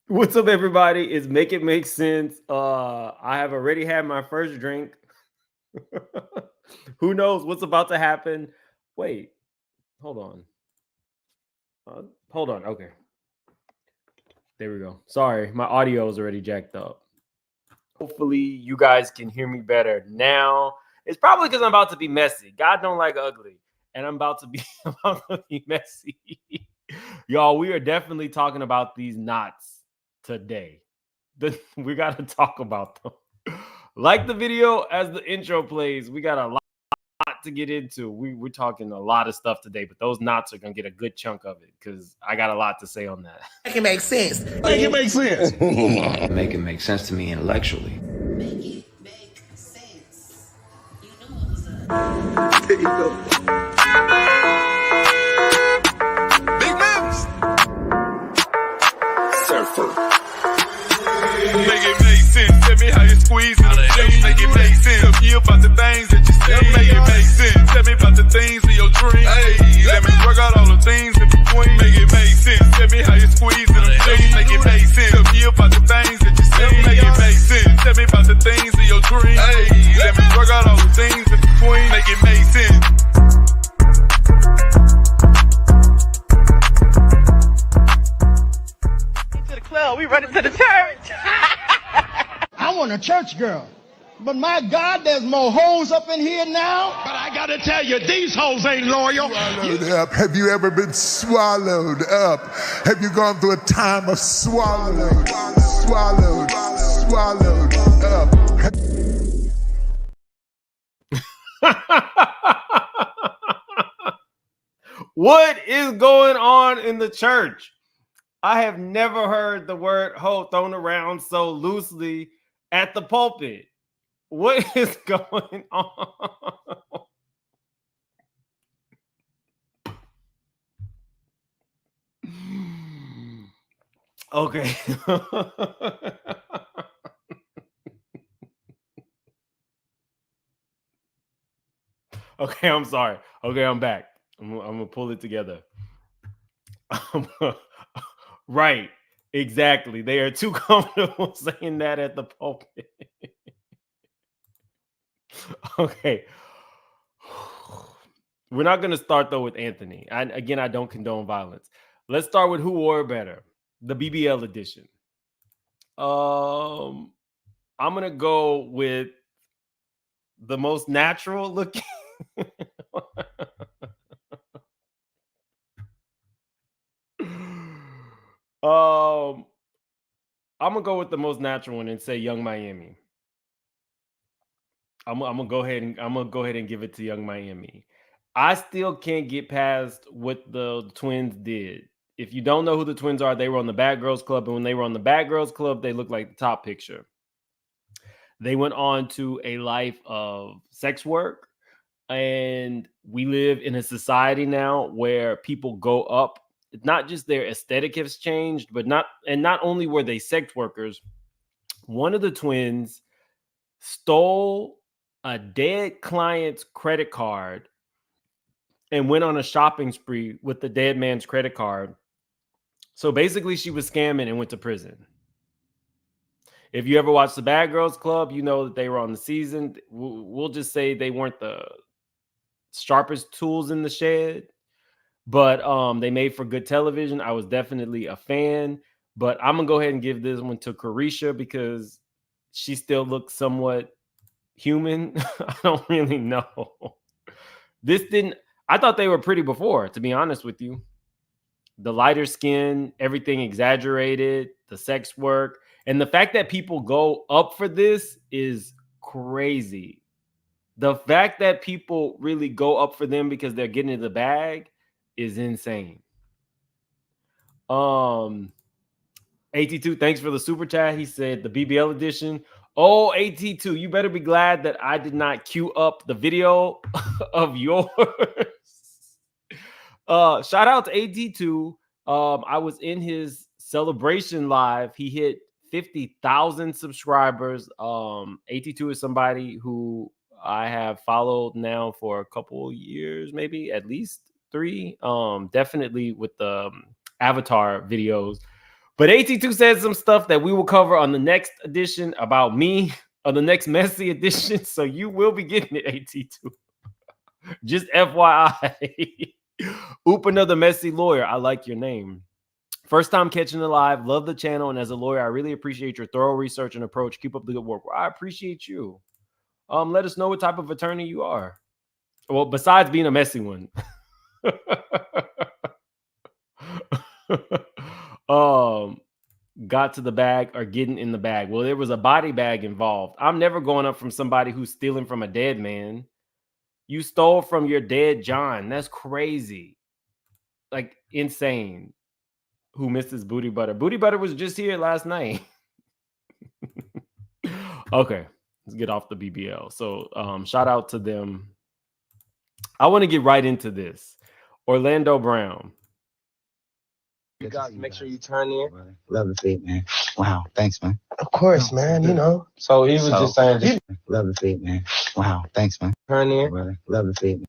What's up, everybody? It's Make It Make Sense. I have already had my first drink. Who knows what's about to happen? Wait, hold on. Hold on. Okay, there we go. Sorry, my audio is already jacked up. Hopefully, you guys can hear me better now. It's probably because I'm about to be messy. God don't like ugly, and I'm about to be messy. Y'all, we are definitely talking about these knots today. We got to talk about them. Like the video as the intro plays, we got a lot to get into. We're talking a lot of stuff today, but those knots are going to get a good chunk of it because I got a lot to say on that. Make it make sense. Make it make sense. Make it make sense to me intellectually. Make it make sense. You know what's up. There you go. Big mouse. Surfer. Make it make sense. Tell me how you squeeze it. Make it make sense. Tell me about the things that you see. Make it make sense. Tell me about the things of your dreams. Hey, let me work out all the things in between. Make it make sense. Tell me how you squeeze it. Make it make sense. Tell me about the things that you see. Make it make sense. Tell me about the things of your dreams. Hey, let me work out all the things in between. Make it make sense. To the club, we running to the church. I want a church girl. But my God, there's more hoes up in here now. But I gotta tell you, these hoes ain't loyal. Swallowed up. Have you ever been swallowed up? Have you gone through a time of swallowed up? What is going on in the church? I have never heard the word hoe thrown around so loosely at the pulpit. What is going on? Okay. Okay, I'm sorry. Okay, I'm back. I'm gonna pull it together. Right, exactly. They are too comfortable saying that at the pulpit. Okay. We're not going to start, though, with Anthony. Again, I don't condone violence. Let's start with who wore it better, the BBL edition. I'm going to go with the most natural looking. I'm gonna go with the most natural one and say Young Miami. I'm gonna go ahead and give it to Young Miami. I still can't get past what the twins did. If you don't know who the twins are, they were on the Bad Girls Club, and when they were on the Bad Girls Club, they looked like the top picture. They went on to a life of sex work, and we live in a society now where people go up. Not just their aesthetic has changed, but not only were they sex workers, one of the twins stole a dead client's credit card and went on a shopping spree with the dead man's credit card. So basically, she was scamming and went to prison. If you ever watched the Bad Girls Club, you know that they were on the season. We'll just say they weren't the sharpest tools in the shed, but they made for good television. I was definitely a fan, but I'm gonna go ahead and give this one to Keyshia because she still looks somewhat human. I don't really know. I thought they were pretty before, to be honest with you. The lighter skin, everything exaggerated, the sex work, and the fact that people go up for this is crazy. The fact that people really go up for them because they're getting in the bag is insane. AT2, thanks for the super chat. He said the BBL edition. Oh, AT2, you better be glad that I did not queue up the video of yours. Shout out to AT2. I was in his celebration live. He hit 50,000 subscribers. AT2 is somebody who I have followed now for a couple years, maybe at least 3. Definitely with the Avatar videos. But AT2 said some stuff that we will cover on the next edition about me, on the next messy edition. So you will be getting it, AT2. Just FYI. Oop, another messy lawyer. I like your name. First time catching it live. Love the channel. And as a lawyer, I really appreciate your thorough research and approach. Keep up the good work. Well, I appreciate you. Let us know what type of attorney you are. Well, besides being a messy one. Got to the bag or getting in the bag. Well, there was a body bag involved. I'm never going up from somebody who's stealing from a dead man. You stole from your dead John. That's crazy. Like, insane. Who missed his Booty Butter? Booty Butter was just here last night. Okay, let's get off the BBL. So shout out to them. I want to get right into this. Orlando Brown. You guys make sure you turn in. Love the feet, man. Wow, thanks, man. Of course, man, you know. So he was just saying, love the feet, man. Wow, thanks, man. Turn in. Brother. Love the feet.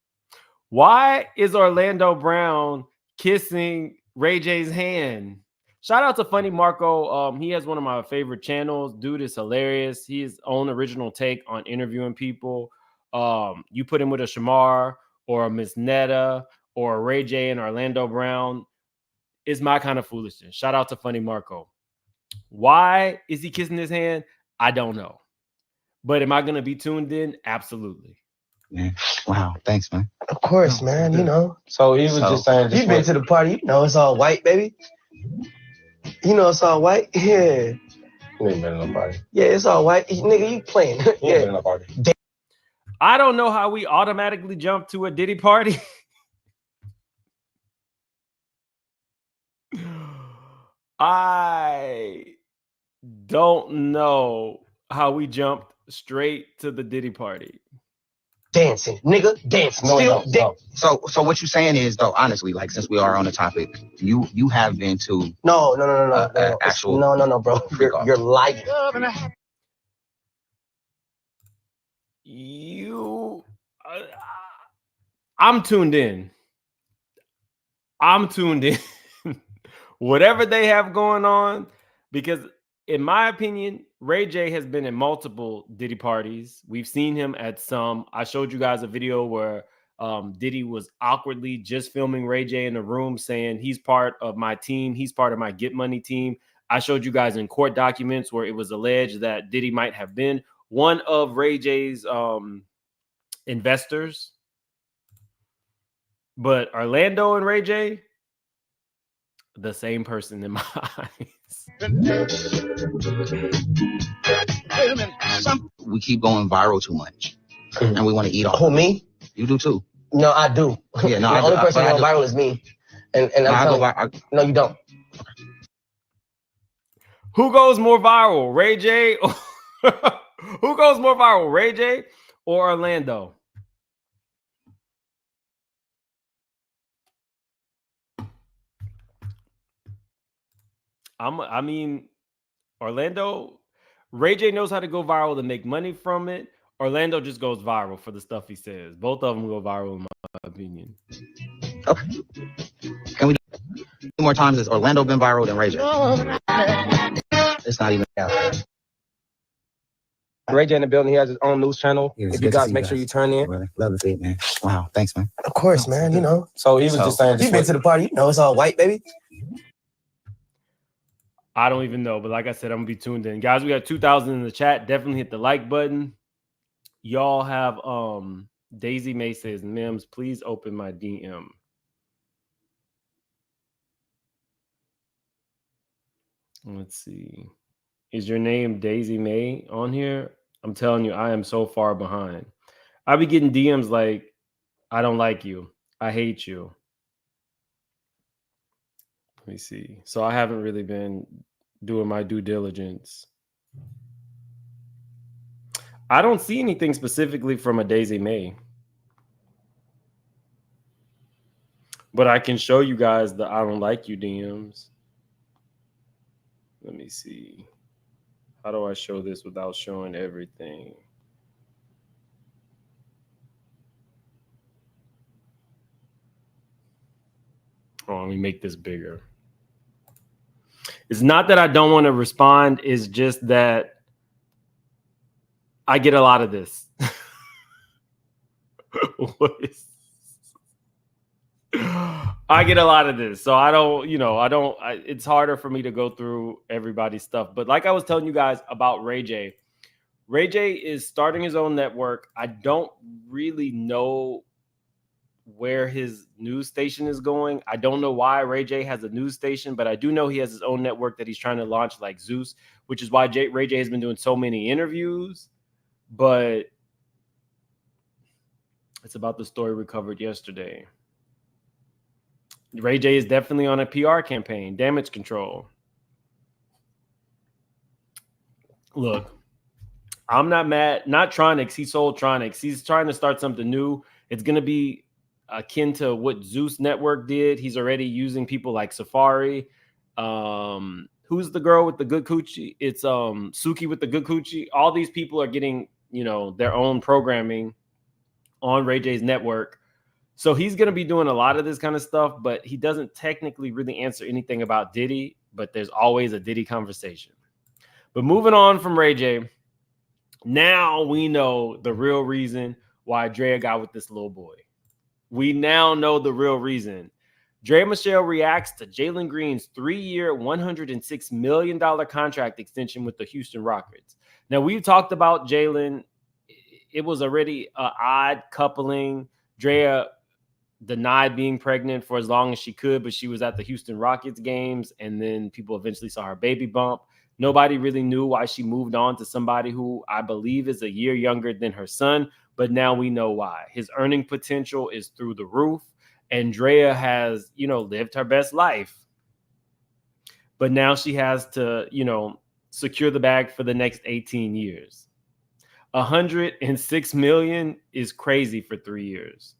Why is Orlando Brown kissing Ray J's hand? Shout out to Funny Marco. He has one of my favorite channels. Dude is hilarious. He has his own original take on interviewing people. You put him with a Shamar or a Miss Netta or a Ray J and Orlando Brown. Is my kind of foolishness. Shout out to Funny Marco. Why is he kissing his hand? I don't know. But am I going to be tuned in? Absolutely. Man. Wow, thanks, man. Of course, man, you know. So he was just saying, You've been to the party, you know it's all white, baby. You know it's all white? Yeah. You ain't been in no party. Yeah, it's all white. Nigga, you playing. You ain't been in no party. I don't know how we automatically jump to a Diddy party. I don't know how we jumped straight to the Diddy party. Dancing, nigga, dancing. No. So what you're saying is, though, honestly, like, since we are on the topic, you have been to No. actual No, bro. You're lying. I'm tuned in. Whatever they have going on, because in my opinion, Ray J has been in multiple Diddy parties. We've seen him at some. I showed you guys a video where Diddy was awkwardly just filming Ray J in the room saying he's part of my team. He's part of my Get Money team. I showed you guys in court documents where it was alleged that Diddy might have been one of Ray J's investors. But Orlando and Ray J, the same person in my eyes. We keep going viral too much, and we want to eat all. Who, me? You do too. No, I do. Yeah, no, the only person going viral is me. And no, you don't. Who goes more viral, Ray J? Who goes more viral, Ray J or Orlando? I mean, Orlando, Ray J knows how to go viral and make money from it. Orlando just goes viral for the stuff he says. Both of them go viral, in my opinion. Okay. Can we do more times? Has Orlando been viral than Ray J? It's not even out. Ray J in the building. He has his own news channel. If you guys make sure you turn in. Brother. Love the feed, man. Wow, thanks, man. Of course, man, you know. So he was just saying, You've been to the party, you know it's all white, baby. I don't even know, but like I said, I'm gonna be tuned in. Guys, we got 2,000 in the chat. Definitely hit the like button. Y'all have Daisy May says, Mims, please open my DM. Let's see. Is your name Daisy May on here? I'm telling you, I am so far behind. I be getting DMs like, I don't like you. I hate you. Let me see. So I haven't really been doing my due diligence. I don't see anything specifically from a Daisy May. But I can show you guys the I don't like you DMs. Let me see. How do I show this without showing everything? Oh, let me make this bigger. It's not that I don't want to respond. It's just that I get a lot of this. I get a lot of this. So I don't, it's harder for me to go through everybody's stuff. But like I was telling you guys about Ray J is starting his own network. I don't really know where his news station is going. I don't know why Ray J has a news station, but I do know he has his own network that he's trying to launch, like Zeus, which is why Ray J has been doing so many interviews. But it's about the story we covered yesterday. Ray J is definitely on a PR campaign, damage control. Look, I'm not mad. Not Tronics. He sold Tronics. He's trying to start something new. It's going to be akin to what Zeus Network did. He's already using people like Safaree. Who's the girl with the good coochie? It's Suki with the good coochie. All these people are getting, their own programming on Ray J's network. So he's going to be doing a lot of this kind of stuff, but he doesn't technically really answer anything about Diddy, but there's always a Diddy conversation. But moving on from Ray J, now we know the real reason why Draya got with this little boy. We now know the real reason. Draya Michelle reacts to Jaylen Green's 3-year, $106 million contract extension with the Houston Rockets. Now, we've talked about Jaylen. It was already an odd coupling. Draya denied being pregnant for as long as she could, but she was at the Houston Rockets games, and then people eventually saw her baby bump. Nobody really knew why she moved on to somebody who I believe is a year younger than her son, but now we know why. His earning potential is through the roof, and Draya has, lived her best life. But now she has to, secure the bag for the next 18 years. $106 million is crazy for 3 years.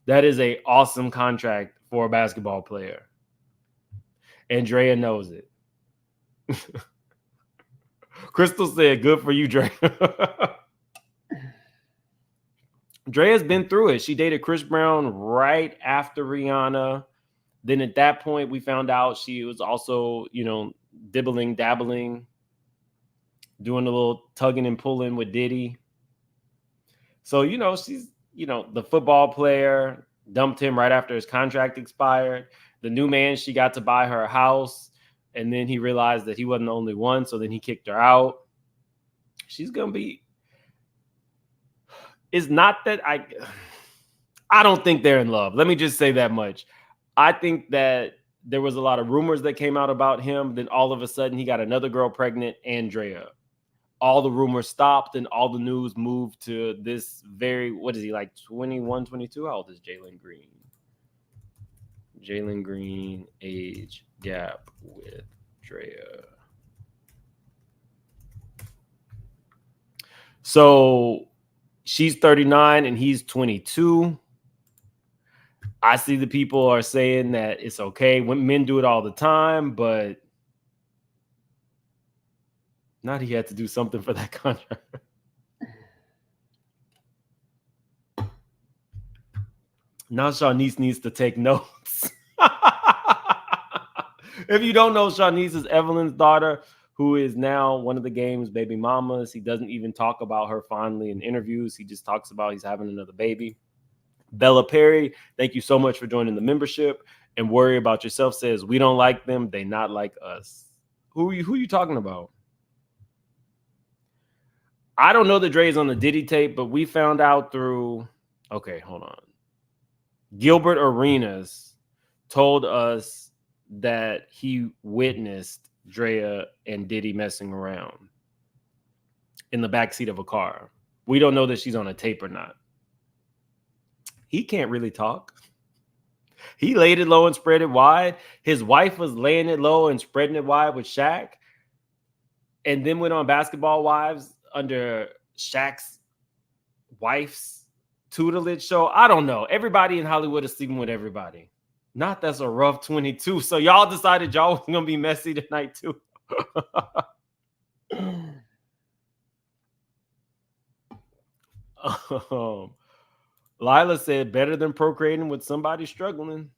That is an awesome contract for a basketball player. And Draya knows it. Crystal said, good for you, Draya. Draya's been through it. She dated Chris Brown right after Rihanna. Then at that point, we found out she was also, dabbling, doing a little tugging and pulling with Diddy. So, she's, the football player, dumped him right after his contract expired. The new man, she got to buy her a house. And then he realized that he wasn't the only one. So then he kicked her out. She's going to be. It's not that I don't think they're in love. Let me just say that much. I think that there was a lot of rumors that came out about him. Then all of a sudden he got another girl pregnant, and Draya. All the rumors stopped and all the news moved to this what is he, like 21, 22? How old is Jaylen Green? Jaylen Green age gap with Draya. So she's 39 and he's 22. I see the people are saying that it's okay. When men do it all the time, but not he had to do something for that contract. Now Shawnice needs to take notes. If you don't know, Shawnice is Evelyn's daughter, who is now one of the game's baby mamas. He doesn't even talk about her fondly in interviews. He just talks about he's having another baby. Bella Perry, thank you so much for joining the membership. And Worry About Yourself says, we don't like them. They not like us. Who are you talking about? I don't know that Dre's on the Diddy tape, but we found out through, okay, hold on. Gilbert Arenas told us that he witnessed Draya and Diddy messing around in the backseat of a car. We don't know that she's on a tape or not. He can't really talk. He laid it low and spread it wide. His wife was laying it low and spreading it wide with Shaq, and then went on Basketball Wives under Shaq's wife's tutelage show. I don't know. Everybody in Hollywood is sleeping with everybody. Not that's a rough 22. So y'all decided y'all was going to be messy tonight too. Lila said, better than procreating with somebody struggling.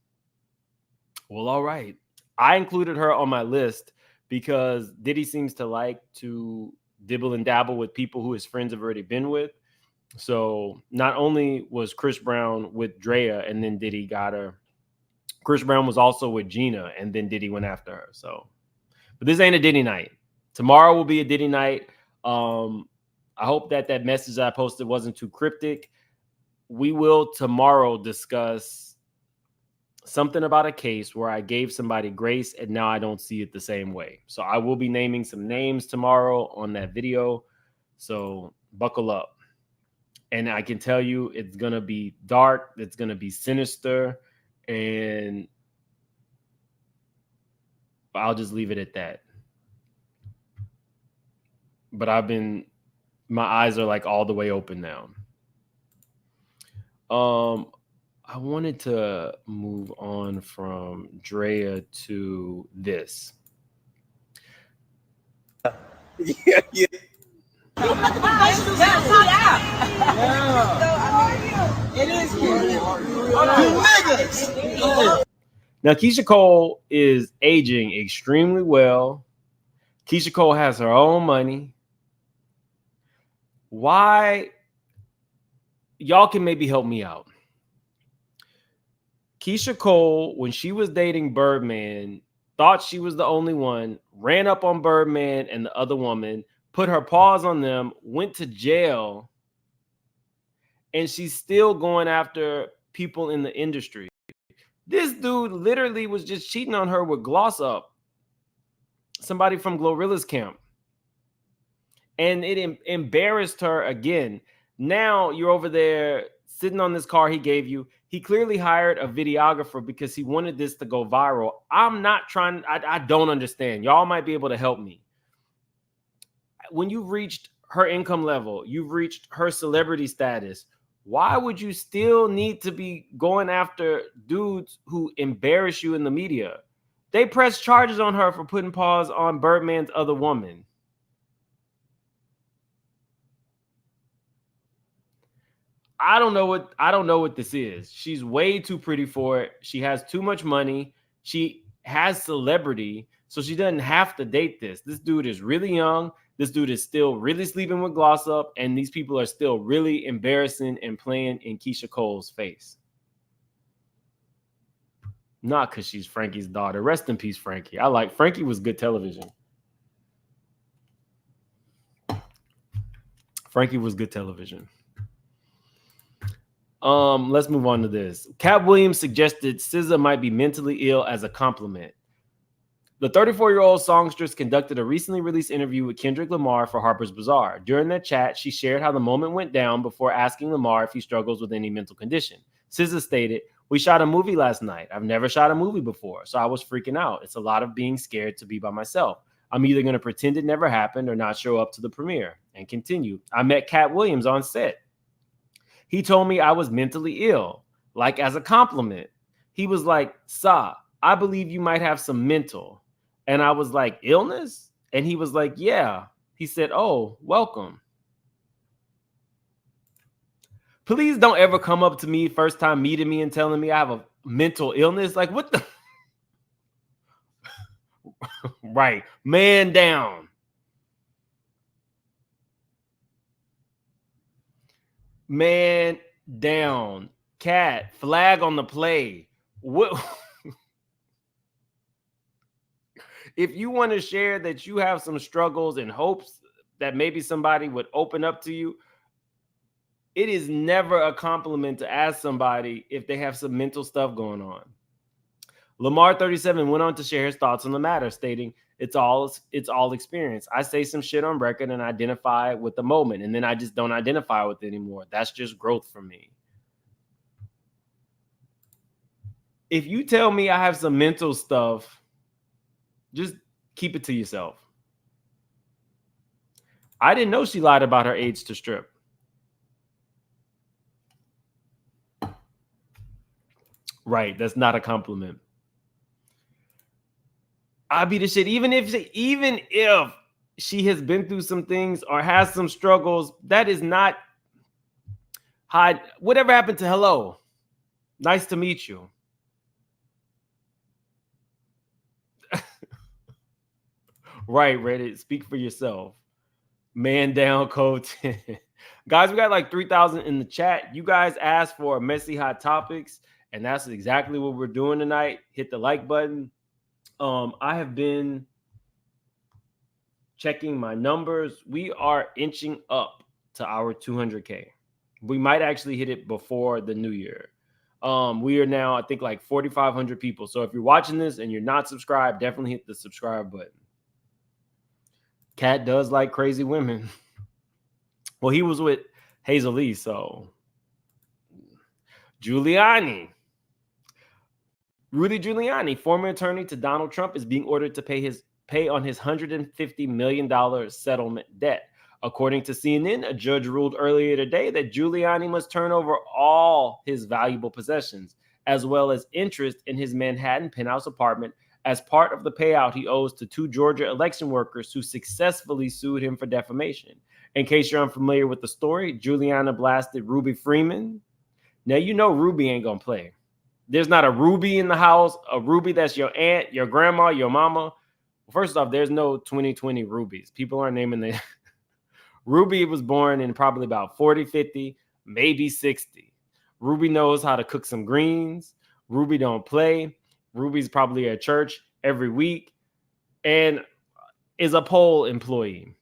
Well, all right. I included her on my list because Diddy seems to like to dibble and dabble with people who his friends have already been with. So not only was Chris Brown with Draya and then Diddy got her, Chris Brown was also with Gina and then Diddy went after her. So, but this ain't a Diddy night. Tomorrow will be a Diddy night. I hope that message I posted wasn't too cryptic. We will tomorrow discuss something about a case where I gave somebody grace and now I don't see it the same way. So I will be naming some names tomorrow on that video. So buckle up. And I can tell you it's going to be dark. It's going to be sinister. And I'll just leave it at that. But my eyes are like all the way open now. I wanted to move on from Draya to this. Yeah. It is Now, Keyshia Cole is aging extremely well. Keyshia Cole has her own money. Why? Y'all can maybe help me out. Keyshia Cole, when she was dating Birdman, thought she was the only one, ran up on Birdman and the other woman, put her paws on them, went to jail, and she's still going after people in the industry. This dude literally was just cheating on her with Gloss Up, somebody from Glorilla's camp. And it embarrassed her again. Now you're over there sitting on this car he gave you. He clearly hired a videographer because he wanted this to go viral. I'm not trying. I don't understand. Y'all might be able to help me. When you've reached her income level, you've reached her celebrity status, why would you still need to be going after dudes who embarrass you in the media? They pressed charges on her for putting paws on Birdman's other woman. I don't know what this is. She's way too pretty for it. She has too much money. She has celebrity, so she doesn't have to date this. This dude is really young. This dude is still really sleeping with Gloss Up, and these people are still really embarrassing and playing in Keyshia Cole's face. Not because she's Frankie's daughter. Rest in peace, Frankie. Frankie was good television. Frankie was good television. Let's move on to this. Katt Williams suggested SZA might be mentally ill as a compliment. The 34-year-old songstress conducted a recently released interview with Kendrick Lamar for Harper's Bazaar. During that chat, she shared how the moment went down before asking Lamar if he struggles with any mental condition. SZA stated, "We shot a movie last night. I've never shot a movie before, so I was freaking out. It's a lot of being scared to be by myself. I'm either going to pretend it never happened or not show up to the premiere." And continue, "I met Katt Williams on set. He told me I was mentally ill, like as a compliment. He was like, 'Sa, I believe you might have some mental.' And I was like, 'Illness?' And he was like, 'Yeah.' He said, 'Oh, welcome.'" Please don't ever come up to me first time meeting me and telling me I have a mental illness. Like, what the? Right. Man down. Man down. Cat, flag on the play. What? If you want to share that you have some struggles and hopes that maybe somebody would open up to you, it is never a compliment to ask somebody if they have some mental stuff going on. Lamar 37 went on to share his thoughts on the matter, stating, it's all experience. I say some shit on record and identify with the moment, and then I just don't identify with it anymore. That's just growth for me. If you tell me I have some mental stuff, just keep it to yourself. I didn't know she lied about her age to strip. Right, that's not a compliment. I'd be the shit. Even if she has been through some things or has some struggles, that is not hide. Whatever happened to hello? Nice to meet you. Right, Reddit. Speak for yourself. Man down, code 10. Guys, we got like 3,000 in the chat. You guys asked for messy hot topics, and that's exactly what we're doing tonight. Hit the like button. I have been checking my numbers. We are inching up to our 200K. We might actually hit it before the new year. We are now, I think, like 4,500 people. So if you're watching this and you're not subscribed, definitely hit the subscribe button. Katt does like crazy women. Well, he was with Hazel Lee, so Giuliani. Rudy Giuliani, former attorney to Donald Trump, is being ordered to pay on his $150 million settlement debt. According to CNN, a judge ruled earlier today that Giuliani must turn over all his valuable possessions, as well as interest in his Manhattan penthouse apartment, as part of the payout he owes to 2 Georgia election workers who successfully sued him for defamation. In case you're unfamiliar with the story, Giuliani blasted Ruby Freeman. Now, you know Ruby ain't going to play. There's not a Ruby in the house, a Ruby that's your aunt, your grandma, your mama. First off, there's no 2020 Rubies. People aren't naming the... Ruby was born in probably about 40, 50, maybe 60. Ruby knows how to cook some greens. Ruby don't play. Ruby's probably at church every week and is a poll employee.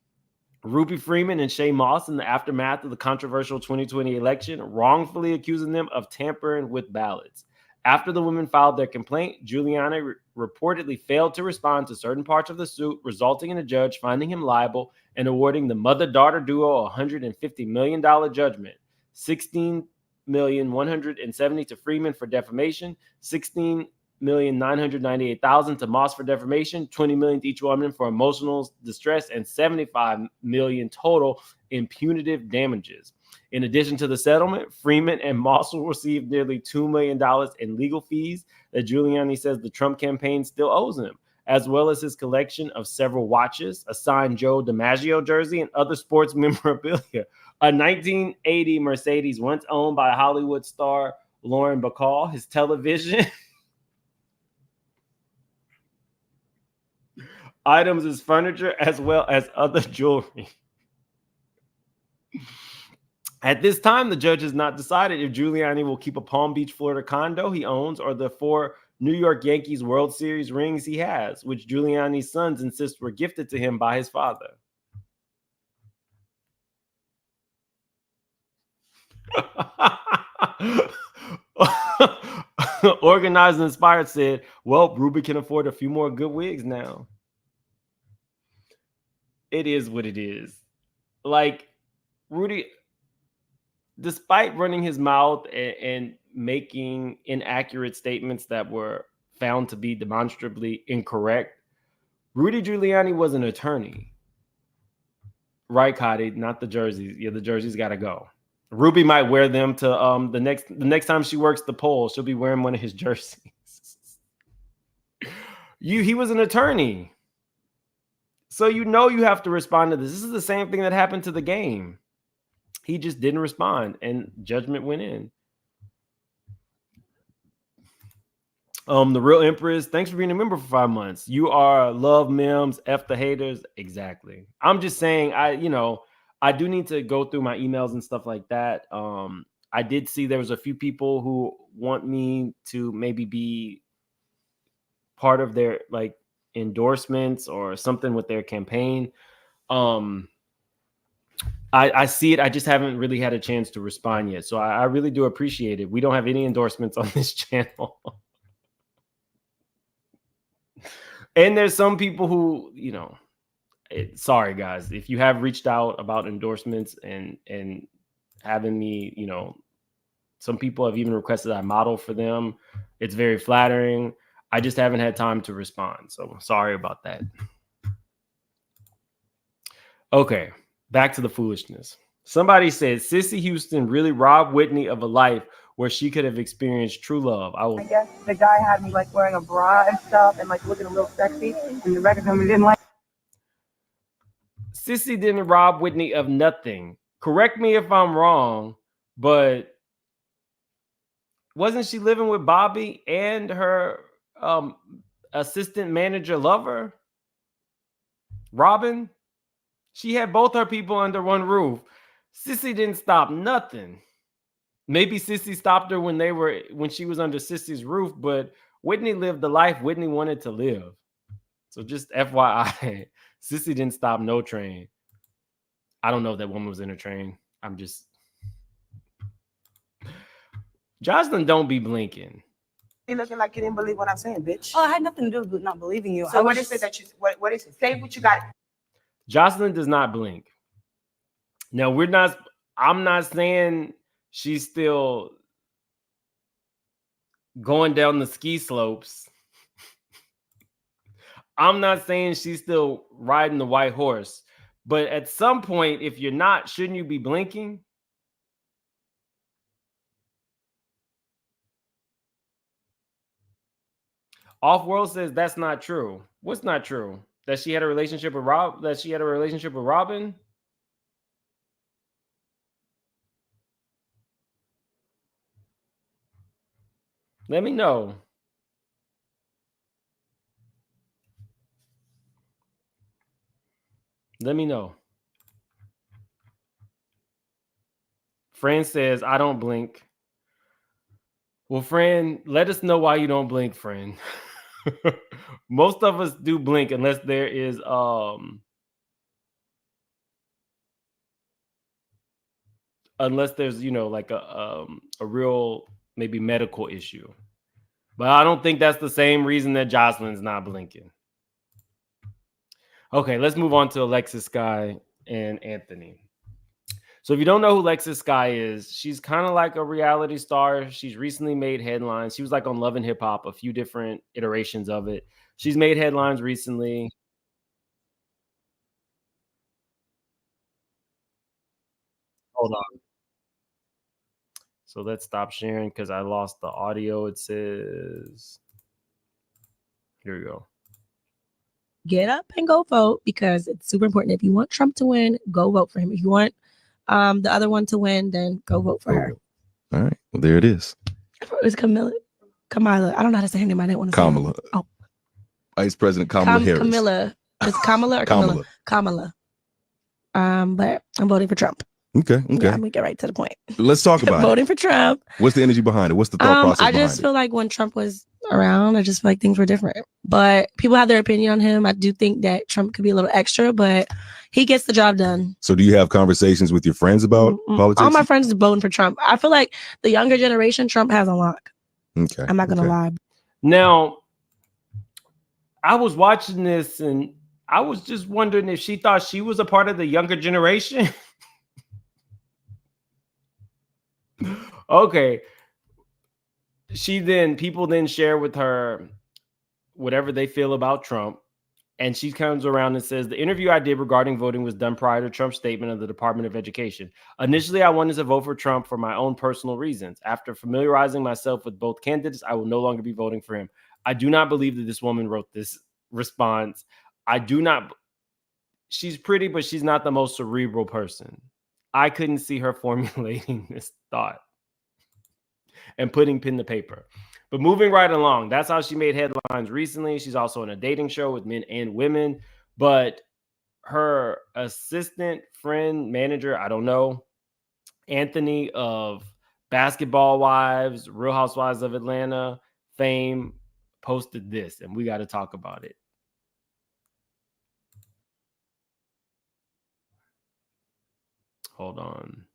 Ruby Freeman and Shay Moss, in the aftermath of the controversial 2020 election, wrongfully accusing them of tampering with ballots. After the women filed their complaint, Giuliani reportedly failed to respond to certain parts of the suit, resulting in a judge finding him liable and awarding the mother-daughter duo a $150 million judgment. $16,170,000 to Freeman for defamation, $16,998,000 to Moss for defamation, $20 million to each woman for emotional distress, and $75 million total in punitive damages. In addition to the settlement, Freeman and Moss will receive nearly $2 million in legal fees that Giuliani says the Trump campaign still owes him, as well as his collection of several watches, a signed Joe DiMaggio jersey, and other sports memorabilia. A 1980 Mercedes once owned by Hollywood star Lauren Bacall, his television, items as furniture, as well as other jewelry. At this time, the judge has not decided if Giuliani will keep a Palm Beach, Florida condo he owns or the 4 New York Yankees World Series rings he has, which Giuliani's sons insist were gifted to him by his father. Organized and Inspired said, well, Ruby can afford a few more good wigs now. It is what it is. Like, Rudy, despite running his mouth and making inaccurate statements that were found to be demonstrably incorrect, Rudy Giuliani was an attorney. Right, Cotty? Not the jerseys. Yeah, the jerseys got to go. Ruby might wear them to the next time she works the poll. She'll be wearing one of his jerseys. He was an attorney. So you know you have to respond to this. This is the same thing that happened to the game. He just didn't respond, and judgment went in. The Real Empress, thanks for being a member for 5 months. You are love memes, F the haters. Exactly. I'm just saying, I do need to go through my emails and stuff like that. I did see there was a few people who want me to maybe be part of their like endorsements or something with their campaign. I see it. I just haven't really had a chance to respond yet. So I really do appreciate it. We don't have any endorsements on this channel. And there's some people who, sorry guys, if you have reached out about endorsements and having me, some people have even requested I model for them. It's very flattering. I just haven't had time to respond. So sorry about that. Okay. Back to the foolishness. Somebody said Sissy Houston really robbed Whitney of a life where she could have experienced true love. I guess the guy had me like wearing a bra and stuff and like looking a little sexy, and the record company didn't like. Sissy didn't rob Whitney of nothing. Correct me if I'm wrong, but wasn't she living with Bobby and her assistant manager lover? Robin, she had both her people under one roof. Sissy didn't stop nothing. Maybe Sissy stopped her when she was under Sissy's roof, but Whitney lived the life Whitney wanted to live. So just FYI, Sissy didn't stop no train. I don't know if that woman was in a train. I'm just... Joseline, don't be blinking. You looking like you didn't believe what I'm saying, bitch. Oh, I had nothing to do with not believing you. So what is it that you... What is it? Say what you got. Joseline does not blink. Now, I'm not saying she's still going down the ski slopes. I'm not saying she's still riding the white horse. But at some point, if you're not, shouldn't you be blinking? Off-World says that's not true. What's not true? That she had a relationship with Robin? Let me know. Let me know. Fran says, I don't blink. Well, Fran, let us know why you don't blink, Fran. Most of us do blink unless there is unless there's, like a real maybe medical issue. But I don't think that's the same reason that Joseline's not blinking. Okay, let's move on to Alexis Skyy and Anthony. So if you don't know who Alexis Skyy is, she's kind of like a reality star. She's recently made headlines. She was like on Love and Hip Hop, a few different iterations of it. She's made headlines recently. Hold on. So let's stop sharing because I lost the audio. It says, here we go. Get up and go vote because it's super important. If you want Trump to win, go vote for him. If you want the other one to win, then go vote for her. All right. Well, there it is. It was Kamala. I don't know how to say her name. I didn't want to Kamala. say it. Oh. Vice President Kamala Harris. Kamala. It's Kamala or Kamala? Kamala. But I'm voting for Trump. Okay. Yeah, I'm gonna get right to the point. Let's talk about voting for Trump. What's the energy behind it? What's the thought process I just feel like when Trump was around, I just feel like things were different. But people have their opinion on him. I do think that Trump could be a little extra, but he gets the job done. So do you have conversations with your friends about politics? All my friends are voting for Trump. I feel like the younger generation, Trump has a lock. Okay. I'm not gonna lie. Now, I was watching this and I was just wondering if she thought she was a part of the younger generation. Okay. People then share with her whatever they feel about Trump. And she comes around and says, the interview I did regarding voting was done prior to Trump's statement of the Department of Education. Initially, I wanted to vote for Trump for my own personal reasons. After familiarizing myself with both candidates, I will no longer be voting for him. I do not believe that this woman wrote this response. She's pretty, but she's not the most cerebral person. I couldn't see her formulating this thought and putting pen to paper. But moving right along, that's how she made headlines recently. She's also on a dating show with men and women. But her assistant, friend, manager, I don't know, Anthony of Basketball Wives, Real Housewives of Atlanta fame, posted this, and we got to talk about it. Hold on.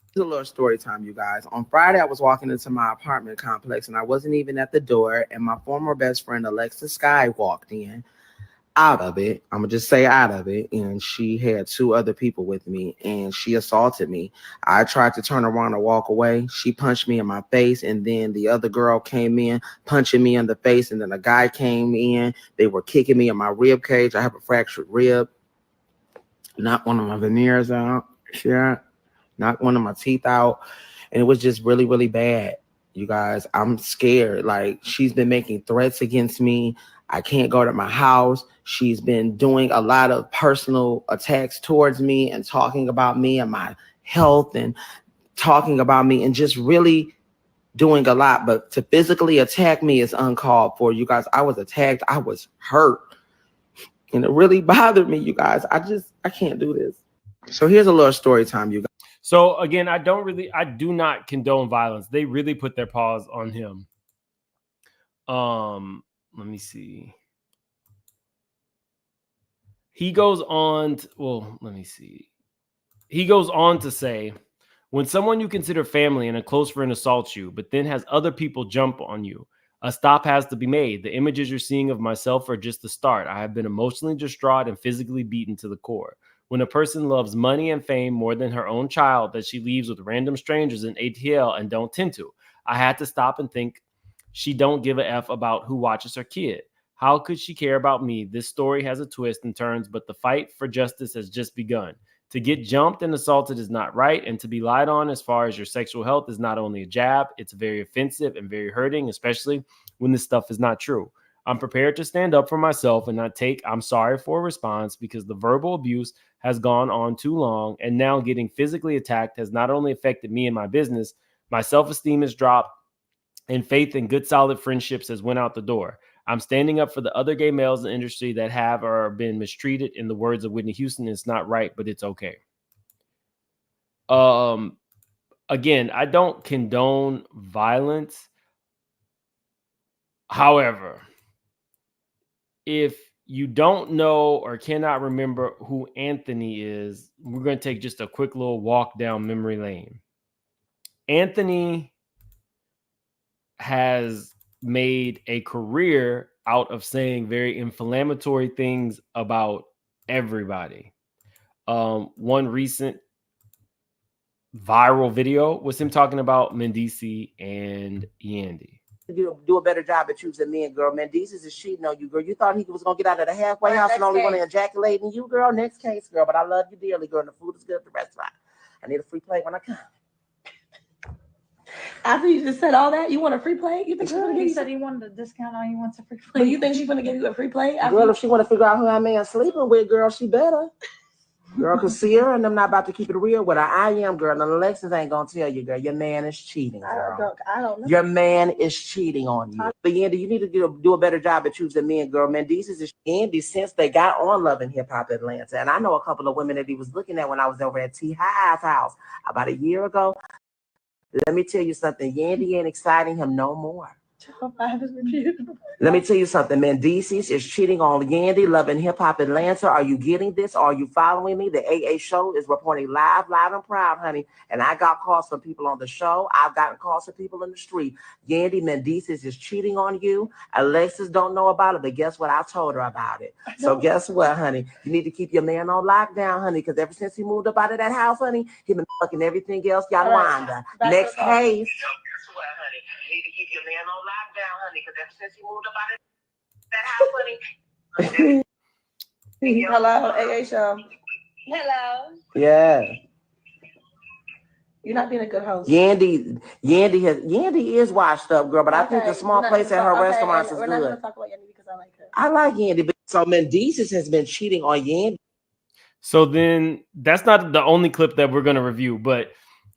It's a little story time, you guys. On Friday, I was walking into my apartment complex, and I wasn't even at the door, and my former best friend, Alexis Skyy, walked in. Out of it, I'm gonna just say out of it, and she had two other people with me, and she assaulted me. I tried to turn around and walk away. She punched me in my face, and then the other girl came in, punching me in the face, and then a guy came in. They were kicking me in my rib cage. I have a fractured rib. Knocked one of my veneers out. Yeah, knocked one of my teeth out, and it was just really, really bad. You guys, I'm scared. Like, she's been making threats against me. I can't go to my house. She's been doing a lot of personal attacks towards me and talking about me and my health and talking about me and just really doing a lot, but to physically attack me is uncalled for. You guys, I was attacked. I was hurt. And it really bothered me, you guys. I can't do this. So here's a little story time, you guys. So again, I do not condone violence. They really put their paws on him. Let me see. He goes on let me see. He goes on to say, when someone you consider family and a close friend assaults you, but then has other people jump on you, a stop has to be made. The images you're seeing of myself are just the start. I have been emotionally distraught and physically beaten to the core. When a person loves money and fame more than her own child that she leaves with random strangers in ATL and don't tend to, I had to stop and think she don't give a F about who watches her kid. How could she care about me? This story has a twist and turns, but the fight for justice has just begun. To get jumped and assaulted is not right, and to be lied on as far as your sexual health is not only a jab, it's very offensive and very hurting, especially when this stuff is not true. I'm prepared to stand up for myself and not take I'm sorry for a response, because the verbal abuse has gone on too long, and now getting physically attacked has not only affected me and my business, my self-esteem has dropped, and faith in good solid friendships has went out the door. I'm standing up for the other gay males in the industry that have or been mistreated. In the words of Whitney Houston, it's not right, but it's okay. Again, I don't condone violence. However, if you don't know or cannot remember who Anthony is, we're going to take just a quick little walk down memory lane. Anthony has made a career out of saying very inflammatory things about everybody. One recent viral video was him talking about Mendici and Yandy. Do a better job at choosing men, girl. Mendicis is cheating on you, girl. You thought he was gonna get out of the halfway house and only want to ejaculate in you, girl. Next case, girl. But I love you dearly, girl. And the food is good at the restaurant. I need a free plate when I come. After you just said all that, you want a free plate? You think she's gonna give you? Said he wanted a discount on he wants a free plate. But you think she's gonna give you a free plate? Girl, if she want to figure out who that man sleeping with, girl, she better. Girl, cause Sierra and them not about to keep it real with her. I am, girl. And Alexis ain't gonna tell you, girl. Your man is cheating, girl. I don't know. Your man is cheating on you. But Yandy, you need to do a better job at choosing men, girl. Mendicis is Yandy since they got on Love and Hip Hop Atlanta. And I know a couple of women that he was looking at when I was over at T High's house about a year ago. Let me tell you something. Yandy ain't exciting him no more. Let me tell you something. Mendicis is cheating on Yandy, Love and Hip Hop Atlanta. Are you getting this? Are you following me? The AA show is reporting live, loud, and proud, honey. And I got calls from people on the show. I've gotten calls from people in the street. Yandy Mendicis is cheating on you. Alexis don't know about it, but guess what? I told her about it. So guess what, honey? You need to keep your man on lockdown, honey, because ever since he moved up out of that house, honey, he been fucking everything else. Yolanda. Next case. Honey. You need to keep your man on lockdown, honey, because ever since he moved up out of that house, honey. Hello, AA show. Hello. Yeah. You're not being a good host. Yandy is washed up, girl, but I think the small place at her restaurants is good. We're not going to talk about Yandy because I like her. I like Yandy, but so Mendicis has been cheating on Yandy. So then that's not the only clip that we're going to review, but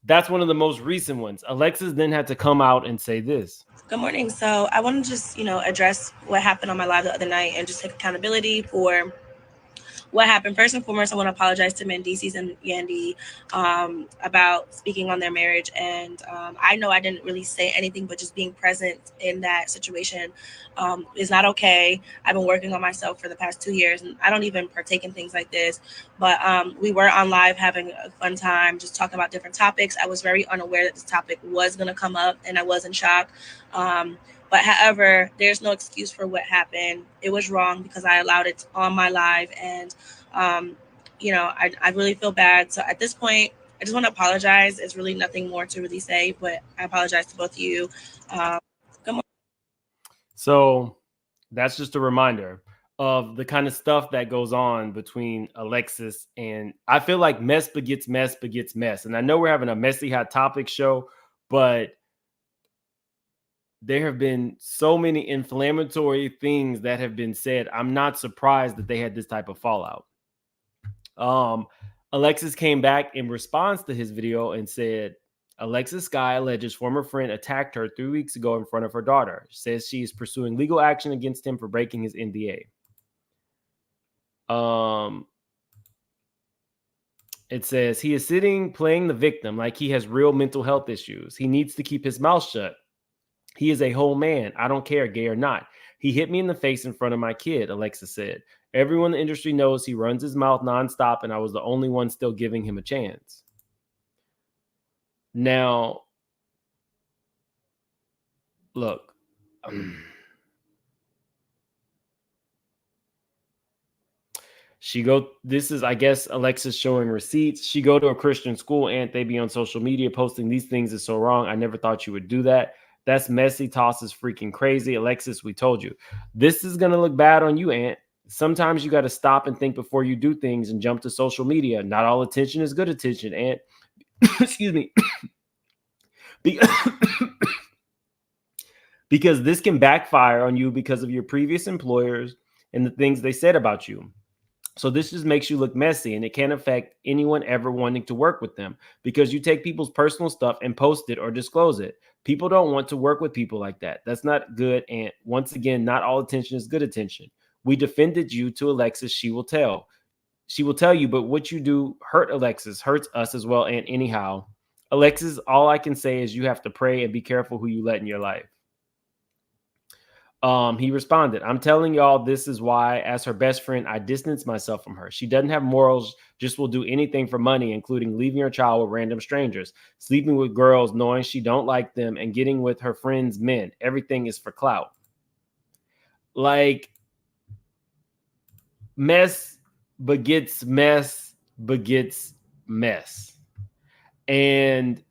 that's one of the most recent ones. Alexis then had to come out and say this. Good morning. So I want to just, address what happened on my live the other night and just take accountability for what happened. First and foremost, I want to apologize to Mendicis and Yandy about speaking on their marriage. And I know I didn't really say anything, but just being present in that situation is not okay. I've been working on myself for the past 2 years, and I don't even partake in things like this. But we were on live having a fun time, just talking about different topics. I was very unaware that this topic was going to come up, and I was in shock. But however, there's no excuse for what happened. It was wrong because I allowed it on my live. And, I really feel bad. So at this point, I just want to apologize. It's really nothing more to really say, but I apologize to both of you. So that's just a reminder of the kind of stuff that goes on between Alexis and I feel like mess begets mess begets mess. And I know we're having a messy hot topic show, but there have been so many inflammatory things that have been said. I'm not surprised that they had this type of fallout. Alexis came back in response to his video and said, Alexis Skyy alleges former friend attacked her 3 weeks ago in front of her daughter. Says she is pursuing legal action against him for breaking his NDA. It says he is sitting playing the victim like he has real mental health issues. He needs to keep his mouth shut. He is a whole man. I don't care, gay or not. He hit me in the face in front of my kid, Alexis said. Everyone in the industry knows he runs his mouth nonstop, and I was the only one still giving him a chance. Now, look. This is, I guess, Alexis showing receipts. She go to a Christian school, and they be on social media posting these things is so wrong. I never thought you would do that. That's messy. Toss is freaking crazy. Alexis, we told you. This is going to look bad on you, Aunt. Sometimes you got to stop and think before you do things and jump to social media. Not all attention is good attention, Aunt. Excuse me. Because this can backfire on you because of your previous employers and the things they said about you. So this just makes you look messy, and it can't affect anyone ever wanting to work with them because you take people's personal stuff and post it or disclose it. People don't want to work with people like that. That's not good. And once again, not all attention is good attention. We defended you to Alexis. She will tell. She will tell you, but what you do hurt Alexis, hurts us as well. And anyhow, Alexis, all I can say is you have to pray and be careful who you let in your life. He responded, I'm telling y'all, this is why, as her best friend, I distance myself from her. She doesn't have morals, just will do anything for money, including leaving her child with random strangers, sleeping with girls, knowing she don't like them, and getting with her friends' men. Everything is for clout. Like, mess begets mess begets mess. And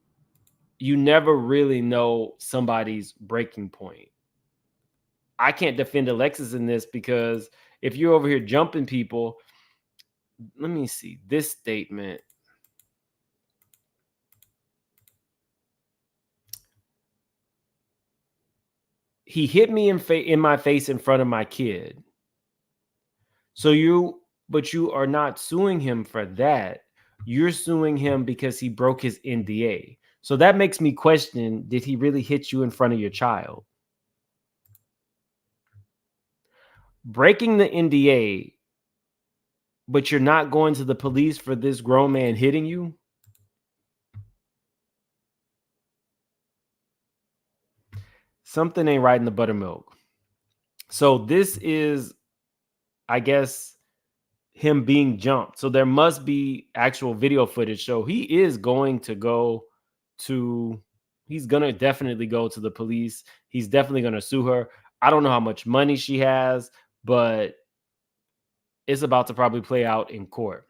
you never really know somebody's breaking point. I can't defend Alexis in this because if you're over here jumping people, let me see this statement. He hit me in my face in front of my kid. So you are not suing him for that. You're suing him because he broke his NDA. So that makes me question, did he really hit you in front of your child? Breaking the NDA, but you're not going to the police for this grown man hitting you? Something ain't right in the buttermilk. So this is, I guess, him being jumped. So there must be actual video footage. So he is going to he's going to definitely go to the police. He's definitely going to sue her. I don't know how much money she has, but it's about to probably play out in court.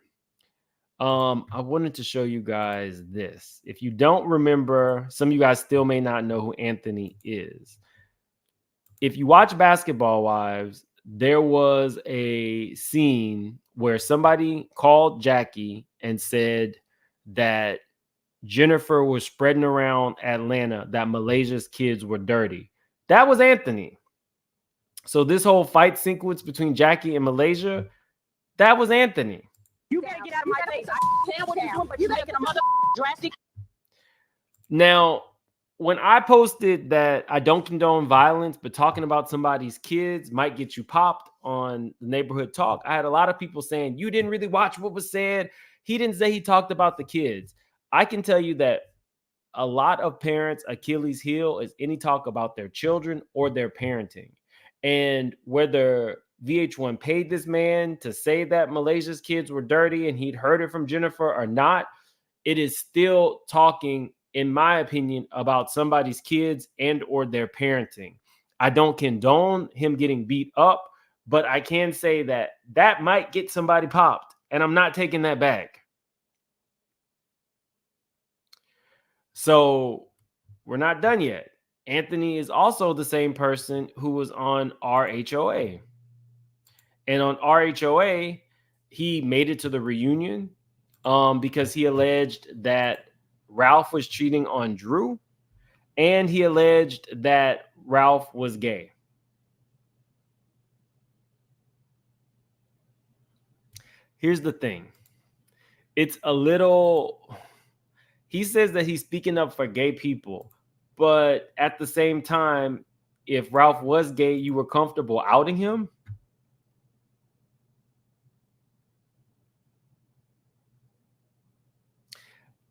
I wanted to show you guys this. If you don't remember, some of you guys still may not know who Anthony is. If you watch Basketball Wives, there was a scene where somebody called Jackie and said that Jennifer was spreading around Atlanta that Malaysia's kids were dirty. That was Anthony. So this whole fight sequence between Jackie and Malaysia, that was Anthony. You better get out of my face. I can't what he's doing, but you're making a mother drastic. Now, when I posted that I don't condone violence, but talking about somebody's kids might get you popped on the Neighborhood Talk, I had a lot of people saying, you didn't really watch what was said. He didn't say he talked about the kids. I can tell you that a lot of parents' Achilles heel is any talk about their children or their parenting. And whether VH1 paid this man to say that Malaysia's kids were dirty and he'd heard it from Jennifer or not, it is still talking, in my opinion, about somebody's kids and or their parenting. I don't condone him getting beat up, but I can say that that might get somebody popped, and I'm not taking that back. So we're not done yet. Anthony is also the same person who was on RHOA. And on RHOA, he made it to the reunion because he alleged that Ralph was cheating on Drew, and he alleged that Ralph was gay. Here's the thing. It's a little... he says that he's speaking up for gay people, but at the same time, if Ralph was gay, you were comfortable outing him?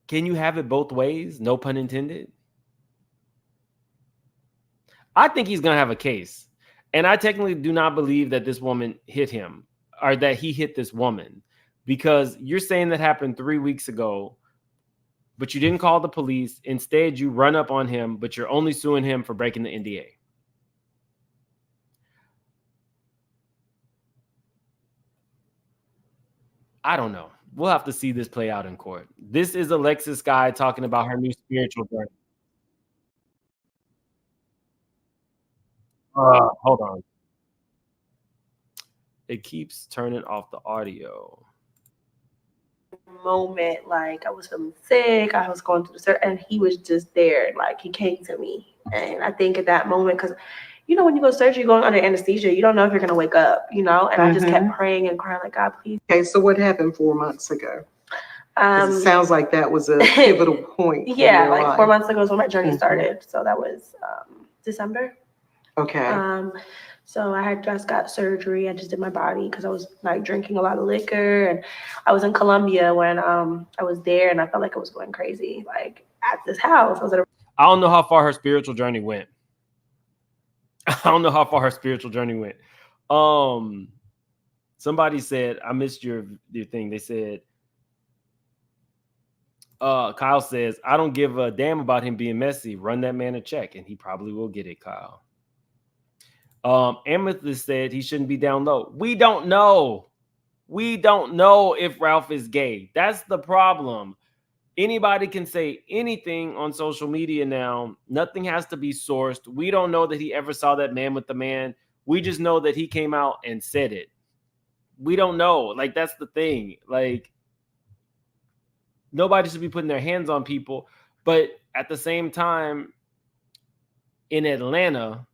Can you have it both ways? No pun intended. I think he's going to have a case. And I technically do not believe that this woman hit him or that he hit this woman, because you're saying that happened 3 weeks ago, but you didn't call the police. Instead, you run up on him, but you're only suing him for breaking the NDA. I don't know. We'll have to see this play out in court. This is Alexis Skyy talking about her new spiritual journey. Hold on. It keeps turning off the audio. Moment, like I was feeling sick, I was going through the surgery, and he was just there. Like he came to me, and I think at that moment, because you know when you go to surgery, you're going under anesthesia, you don't know if you're gonna wake up, you know. And I just kept praying and crying, like, God, please. Okay, so what happened 4 months ago? It sounds like that was a pivotal point. Yeah, like 4 months ago is when my journey started. So that was December. Okay. So I had just got surgery. I just did my body because I was like drinking a lot of liquor, and I was in Colombia when I was there, and I felt like I was going crazy. Like at this house, I was at a. I don't know how far her spiritual journey went. Somebody said, I missed your thing. They said, Kyle says, I don't give a damn about him being messy. Run that man a check, and he probably will get it, Kyle. Amethyst said he shouldn't be down low. We don't know. We don't know if Ralph is gay. That's the problem. Anybody can say anything on social media now. Nothing has to be sourced. We don't know that he ever saw that man with the man. We just know that he came out and said it. We don't know. Like, that's the thing. Like, nobody should be putting their hands on people. But at the same time, in Atlanta,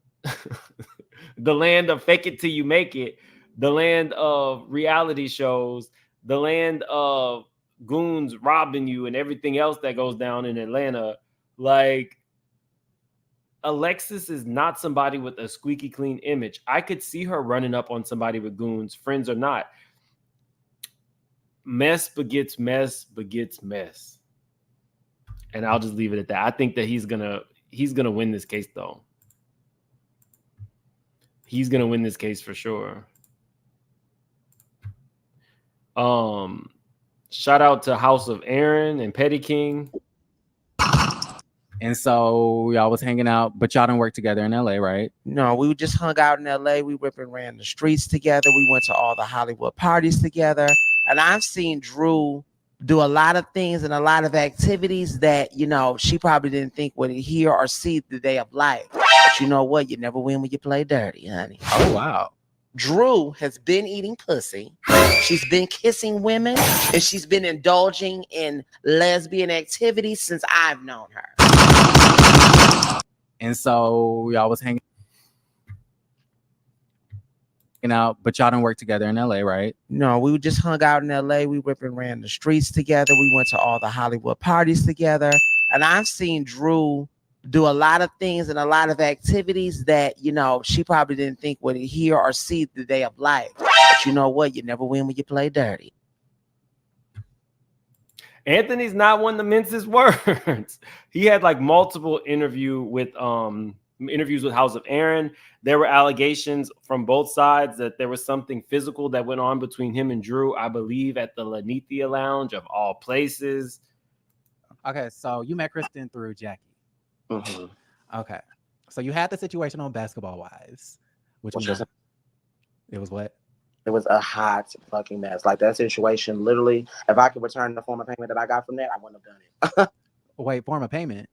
the land of fake it till you make it, the land of reality shows, the land of goons robbing you and everything else that goes down in Atlanta. Like, Alexis is not somebody with a squeaky clean image. I could see her running up on somebody with goons, friends or not. Mess begets mess begets mess. And I'll just leave it at that. I think that he's gonna win this case, though. He's gonna win this case for sure. Shout out to House of Aaron and Petty King. And so y'all was hanging out, but y'all didn't work together in LA, right? No, we just hung out in LA. We ripped and ran the streets together. We went to all the Hollywood parties together. And I've seen Drew do a lot of things and a lot of activities that, you know, she probably didn't think would hear or see the day of life. But you know what? You never win when you play dirty, honey. Oh, wow. Drew has been eating pussy. She's been kissing women, and she's been indulging in lesbian activities since I've known her. And so y'all was hanging out, but y'all didn't work together in LA, right? No, we just hung out in LA. We ripped and ran the streets together. We went to all the Hollywood parties together. And I've seen Drew do a lot of things and a lot of activities that, you know, she probably didn't think would hear or see the day of life. But you know what? You never win when you play dirty. Anthony's not one to mince his words. He had like multiple interviews with House of Aaron. There were allegations from both sides that there was something physical that went on between him and Drew, I believe, at the Lanithia Lounge of all places. Okay, so you met Kristen through Jackie. Mm-hmm. Okay, so you had the situation on Basketball Wives, which was it was what? It was a hot fucking mess. Like that situation, literally, if I could return the form of payment that I got from that, I wouldn't have done it. Wait, form of payment?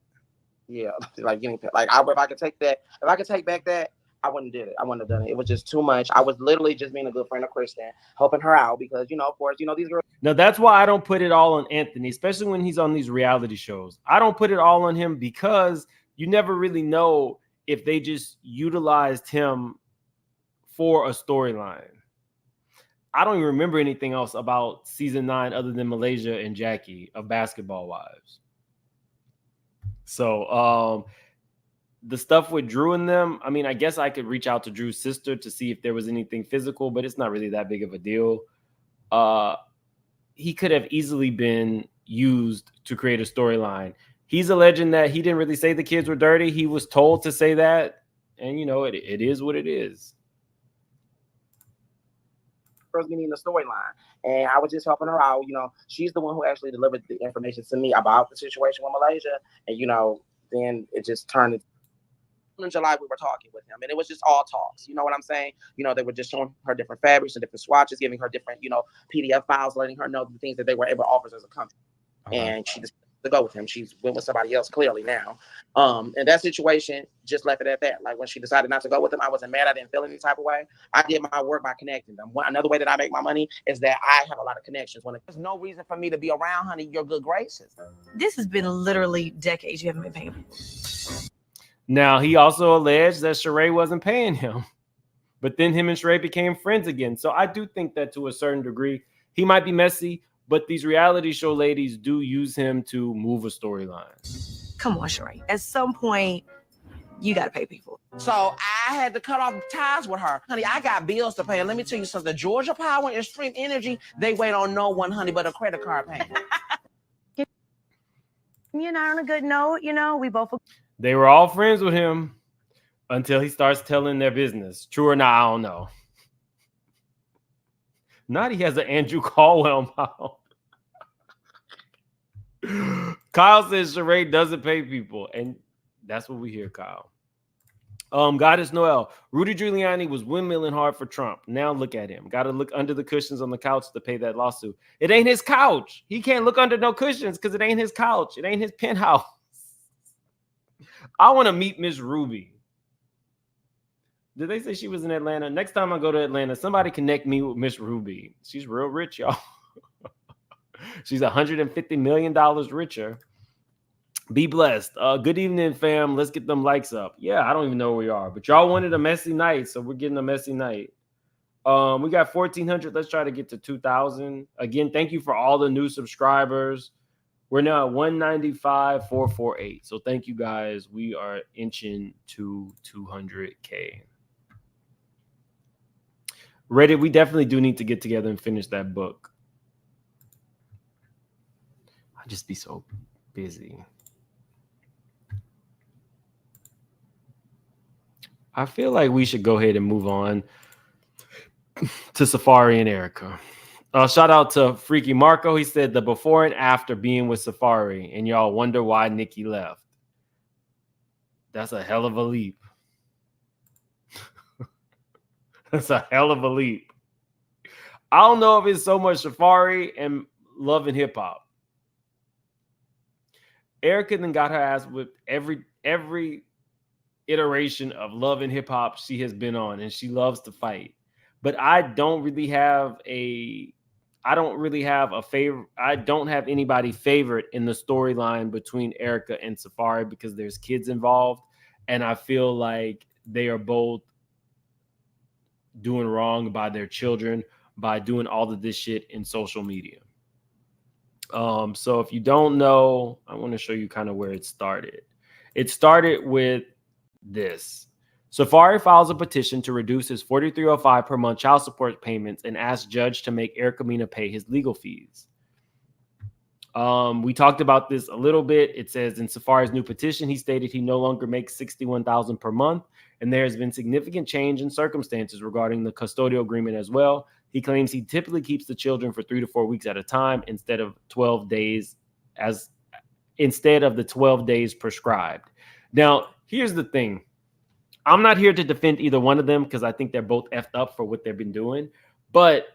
Yeah, like getting like if I could take back that, I wouldn't have did it. I wouldn't have done it. It was just too much. I was literally just being a good friend of Kristen, helping her out because, you know, of course, you know, these girls. Now that's why I don't put it all on Anthony, especially when he's on these reality shows. I don't put it all on him because you never really know if they just utilized him for a storyline. I don't even remember anything else about season 9 other than Malaysia and Jackie of Basketball Wives. So the stuff with Drew and them, I mean, I guess I could reach out to Drew's sister to see if there was anything physical, but it's not really that big of a deal. He could have easily been used to create a storyline. He's alleging that he didn't really say the kids were dirty. He was told to say that. And, you know, it is what it is. First meeting the storyline, and I was just helping her out. You know, she's the one who actually delivered the information to me about the situation with Malaysia, and you know, then it just turned. In July, we were talking with him, and it was just all talks. You know what I'm saying? You know, they were just showing her different fabrics and different swatches, giving her different, you know, PDF files, letting her know the things that they were able to offer as a company. And she decided to go with him. She went with somebody else clearly now. And that situation just left it at that. Like when she decided not to go with him, I wasn't mad. I didn't feel any type of way. I did my work by connecting them. Another way that I make my money is that I have a lot of connections. When there's no reason for me to be around, honey, your good graces. This has been literally decades you haven't been paying people. Now, he also alleged that Sheree wasn't paying him. But then him and Sheree became friends again. So I do think that to a certain degree, he might be messy, but these reality show ladies do use him to move a storyline. Come on, Sheree. At some point, you got to pay people. So I had to cut off ties with her. Honey, I got bills to pay. And let me tell you something. Georgia Power and Extreme Energy, they wait on no one, honey, but a credit card payment. You know, on a good note, you know, we both... They were all friends with him until he starts telling their business. True or not, I don't know. Not he has an Andrew Caldwell mouth. Kyle says Sheree doesn't pay people, and that's what we hear, Kyle. Goddess Noel. Rudy Giuliani was windmilling hard for Trump. Now look at him. Got to look under the cushions on the couch to pay that lawsuit. It ain't his couch. He can't look under no cushions because it ain't his couch. It ain't his penthouse. I want to meet Miss Ruby. Did they say she was in Atlanta? Next time I go to Atlanta, somebody connect me with Miss Ruby. She's real rich, y'all. She's $150 million richer. Be blessed. Good evening, fam. Let's get them likes up. Yeah, I don't even know where we are, but y'all wanted a messy night, so we're getting a messy night. We got 1,400. Let's try to get to 2,000. Again, thank you for all the new subscribers. We're now at 195,448. So thank you guys. We are inching to 200K. Reddit, we definitely do need to get together and finish that book. I'll just be so busy. I feel like we should go ahead and move on to Safaree and Erica. Shout out to Freaky Marco. He said the before and after being with Safaree, and y'all wonder why Nikki left. That's a hell of a leap. That's a hell of a leap. I don't know if it's so much Safaree and Love and Hip Hop. Erica then got her ass with every iteration of Love and Hip Hop she has been on, and she loves to fight. But I don't really have a favorite. I don't have anybody favorite in the storyline between Erica and Safaree because there's kids involved, and I feel like they are both doing wrong by their children by doing all of this shit in social media. So if you don't know, I want to show you kind of where it started. It started with this. Safaree files a petition to reduce his $43.05 per month child support payments and asks judge to make Erica Mena pay his legal fees. We talked about this a little bit. It says in Safaree's new petition, he stated he no longer makes $61,000 per month, and there has been significant change in circumstances regarding the custodial agreement as well. He claims he typically keeps the children for 3 to 4 weeks at a time instead of the 12 days prescribed. Now, here's the thing. I'm not here to defend either one of them because I think they're both effed up for what they've been doing. But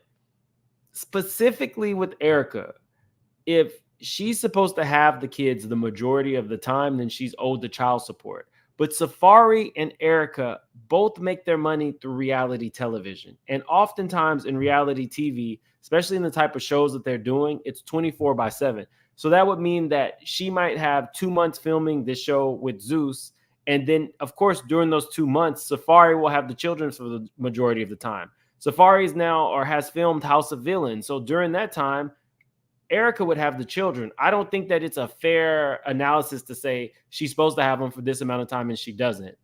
specifically with Erica, if she's supposed to have the kids the majority of the time, then she's owed the child support. But Safaree and Erica both make their money through reality television. And oftentimes in reality TV, especially in the type of shows that they're doing, it's 24/7. So that would mean that she might have 2 months filming this show with Zeus. And then, of course, during those 2 months, Safaree will have the children for the majority of the time. Safaree's now or has filmed House of Villains. So during that time, Erica would have the children. I don't think that it's a fair analysis to say she's supposed to have them for this amount of time and she doesn't.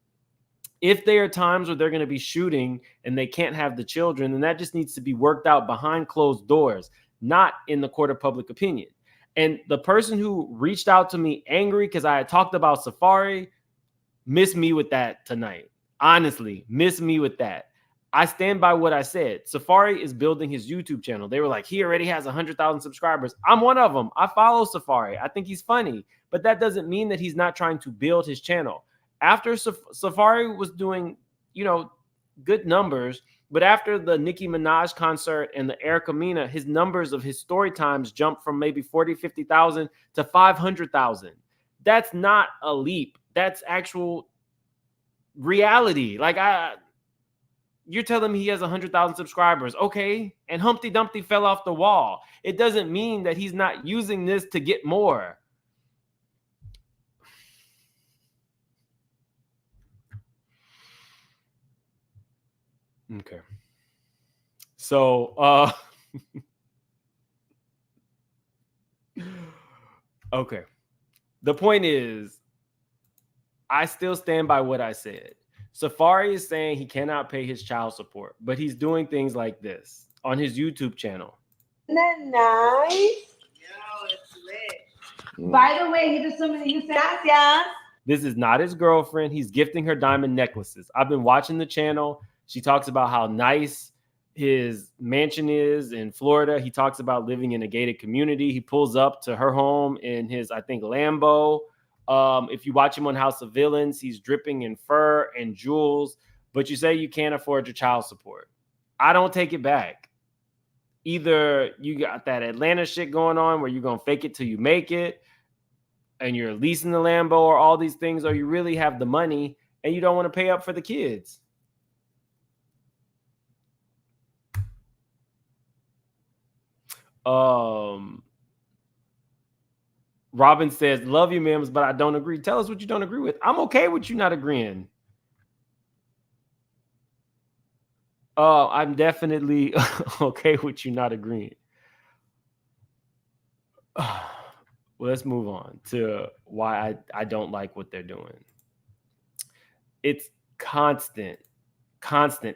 If there are times where they're going to be shooting and they can't have the children, then that just needs to be worked out behind closed doors, not in the court of public opinion. And the person who reached out to me angry because I had talked about Safaree, miss me with that tonight. Honestly, miss me with that. I stand by what I said. Safaree is building his YouTube channel. They were like, he already has 100,000 subscribers. I'm one of them. I follow Safaree. I think he's funny, but that doesn't mean that he's not trying to build his channel. After Safaree was doing, good numbers, but after the Nicki Minaj concert and the Erica Mena, his numbers of his story times jumped from maybe 40, 50,000 to 500,000. That's not a leap. That's actual reality. Like you're telling me he has 100,000 subscribers. Okay. And Humpty Dumpty fell off the wall. It doesn't mean that he's not using this to get more. Okay. So, okay. The point is, I still stand by what I said. Safaree is saying he cannot pay his child support, but he's doing things like this on his YouTube channel. Isn't that nice? Yo, it's lit. By the way, he just told me that you said gracias. This is not his girlfriend. He's gifting her diamond necklaces. I've been watching the channel. She talks about how nice his mansion is in Florida. He talks about living in a gated community. He pulls up to her home in his, I think, Lambo. If you watch him on House of Villains, he's dripping in fur and jewels, but you say you can't afford your child support. I don't take it back. Either you got that Atlanta shit going on where you're going to fake it till you make it and you're leasing the Lambo or all these things, or you really have the money and you don't want to pay up for the kids. Robin says, love you, Mims, but I don't agree. Tell us what you don't agree with. I'm okay with you not agreeing. I'm definitely okay with you not agreeing. Well, let's move on to why I don't like what they're doing. It's constant.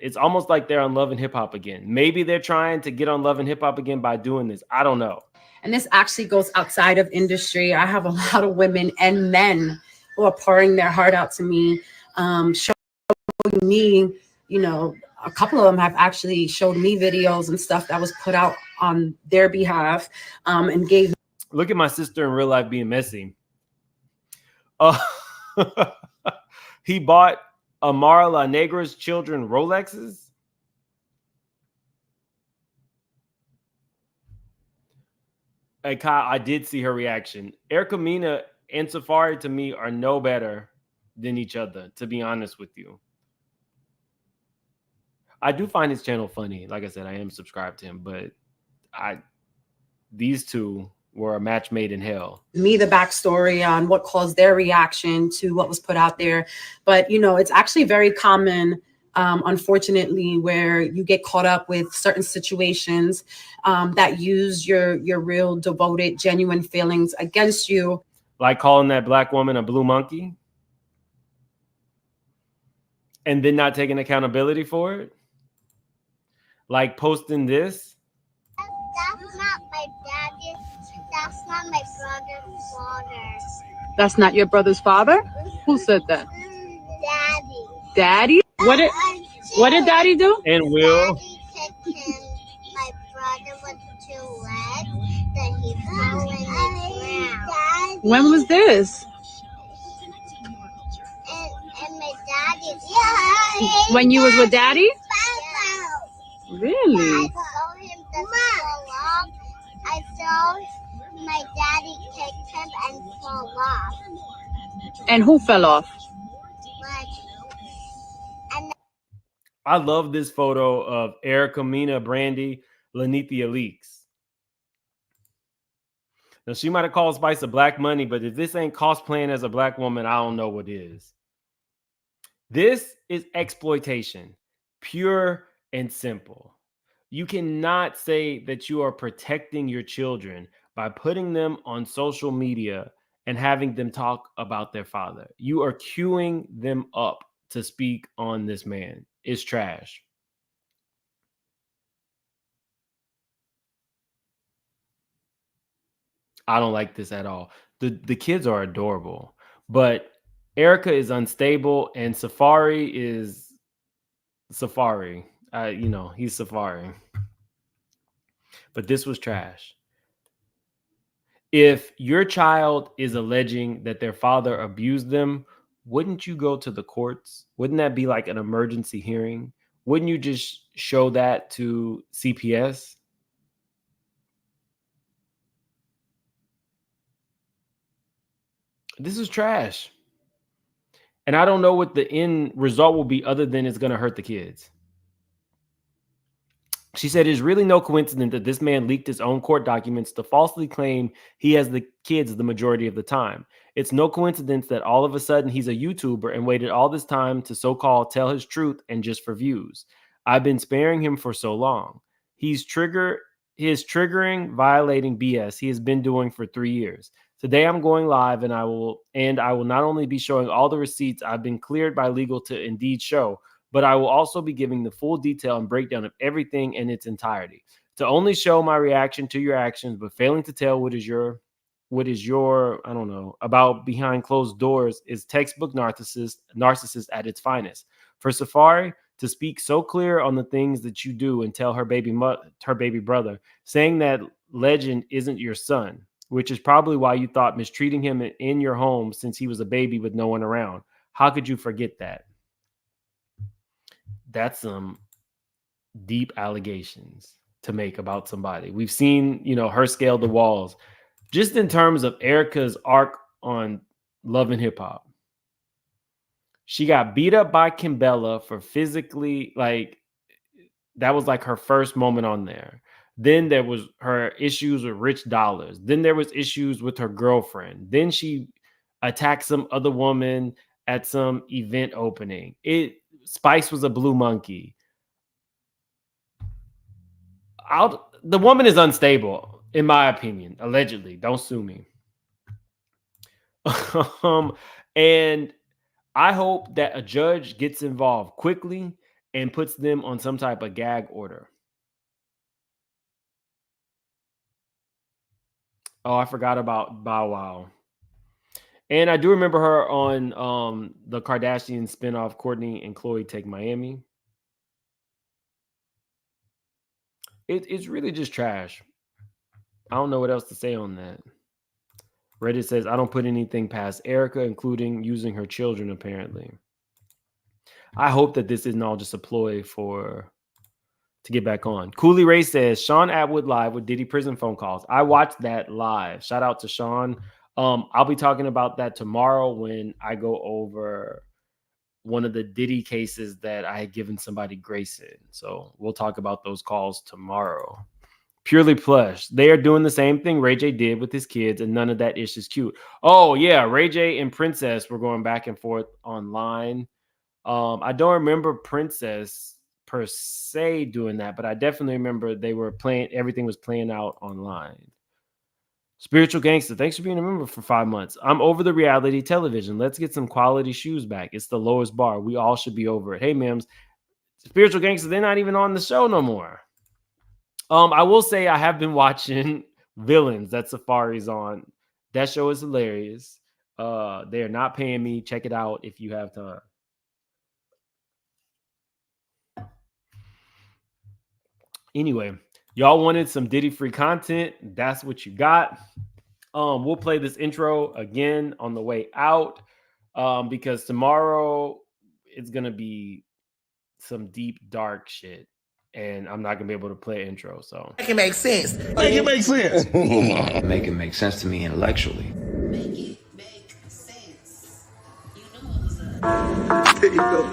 It's almost like they're on Love and Hip Hop again. Maybe they're trying to get on Love and Hip Hop again by doing this. I don't know. And this actually goes outside of industry. I have a lot of women and men who are pouring their heart out to me, showing me, a couple of them have actually showed me videos and stuff that was put out on their behalf, and gave. Look at my sister in real life being messy. He bought Amara La Negra's children Rolexes. Hey, Kyle, I did see her reaction. Erica Mena and Safaree to me are no better than each other, to be honest with you. I do find his channel funny. Like I said, I am subscribed to him, but these two were a match made in hell. Me the backstory on what caused their reaction to what was put out there. But, it's actually very common, unfortunately, where you get caught up with certain situations that use your real devoted, genuine feelings against you. Like calling that black woman a blue monkey and then not taking accountability for it. Like posting this. That's not my daddy. That's not my brother's father. That's not your brother's father? Who said that? Daddy. Daddy? What did Daddy do? And Will. Daddy kicked him. My brother was too wet. Then he fell in the ground. When was this? And my daddy. Yeah. When you was with Daddy? Yeah. Really? I saw him fall off. I saw my daddy kicked him and fall off. And who fell off? I love this photo of Erica Mena, Brandy, Lanithia Leaks. Now, she might have called Spice a black money, but if this ain't cosplaying as a black woman, I don't know what is. This is exploitation, pure and simple. You cannot say that you are protecting your children by putting them on social media and having them talk about their father. You are queuing them up to speak on this man. It's trash. I don't like this at all. The kids are adorable, but Erica is unstable and Safaree is Safaree. He's Safaree. But this was trash. If your child is alleging that their father abused them, wouldn't you go to the courts? Wouldn't that be like an emergency hearing? Wouldn't you just show that to CPS? This is trash. And I don't know what the end result will be other than it's going to hurt the kids. She said, it's really no coincidence that this man leaked his own court documents to falsely claim he has the kids the majority of the time. It's no coincidence that all of a sudden he's a YouTuber and waited all this time to so-called tell his truth and just for views. I've been sparing him for so long. His triggering, violating BS he has been doing for 3 years. Today I'm going live and I will not only be showing all the receipts I've been cleared by legal to indeed show, but I will also be giving the full detail and breakdown of everything in its entirety. To only show my reaction to your actions, but failing to tell what is your, I don't know, about behind closed doors is textbook narcissist at its finest. For Safaree to speak so clear on the things that you do and tell her baby brother, saying that legend isn't your son, which is probably why you thought mistreating him in your home since he was a baby with no one around. How could you forget that? That's some deep allegations to make about somebody. We've seen, her scale the walls. Just in terms of Erica's arc on Love and Hip Hop. She got beat up by Kimbella for physically, that was like her first moment on there. Then there was her issues with Rich Dollars. Then there was issues with her girlfriend. Then she attacked some other woman at some event opening. Spice was a blue monkey. The woman is unstable, in my opinion, allegedly. Don't sue me. And I hope that a judge gets involved quickly and puts them on some type of gag order. Oh, I forgot about Bow Wow. And I do remember her on the Kardashian spinoff, Kourtney and Khloe Take Miami. It's really just trash. I don't know what else to say on that. Reddit says, I don't put anything past Erica, including using her children, apparently. I hope that this isn't all just a ploy to get back on. Cooley Ray says, Sean Atwood live with Diddy prison phone calls. I watched that live. Shout out to Sean. I'll be talking about that tomorrow when I go over one of the Diddy cases that I had given somebody grace in. So we'll talk about those calls tomorrow. Purely Plush. They are doing the same thing Ray J did with his kids, and none of that ish is cute. Oh, yeah. Ray J and Princess were going back and forth online. I don't remember Princess per se doing that, but I definitely remember everything was playing out online. Spiritual Gangster, thanks for being a member for 5 months. I'm over the reality television. Let's get some quality shoes back. It's the lowest bar. We all should be over it. Hey, Mims. Spiritual Gangster, they're not even on the show no more. I will say I have been watching Villains that Safaree's on. That show is hilarious. They are not paying me. Check it out if you have time. Anyway, y'all wanted some Diddy free content. That's what you got. We'll play this intro again on the way out because tomorrow it's going to be some deep, dark shit. And I'm not going to be able to play intro. So Make it make sense. Make it make sense. Make it make sense to me intellectually. Make it make sense. You know what was up. There you go.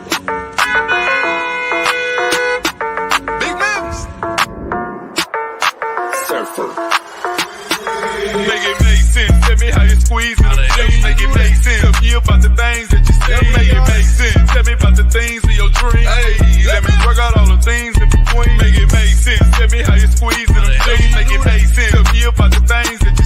Big Max. Surfer. Make it make sense. Tell me how you squeeze it. Make it make sense. Tell me about the things that you see. Make it make sense. Tell me about the things in your dream. Hey, let me work out all the things in between. Make it make sense. Tell me how you squeeze it. Make it make sense. Tell me about the things that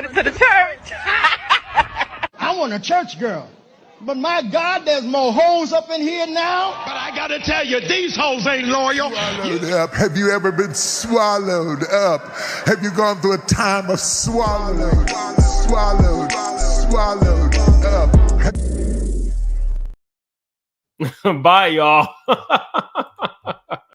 running to the church. I want a church girl. But my God, there's more hoes up in here now. But I gotta tell you, these hoes ain't loyal. Swallowed up. Have you ever been swallowed up? Have you gone through a time of swallowed up? Bye, y'all.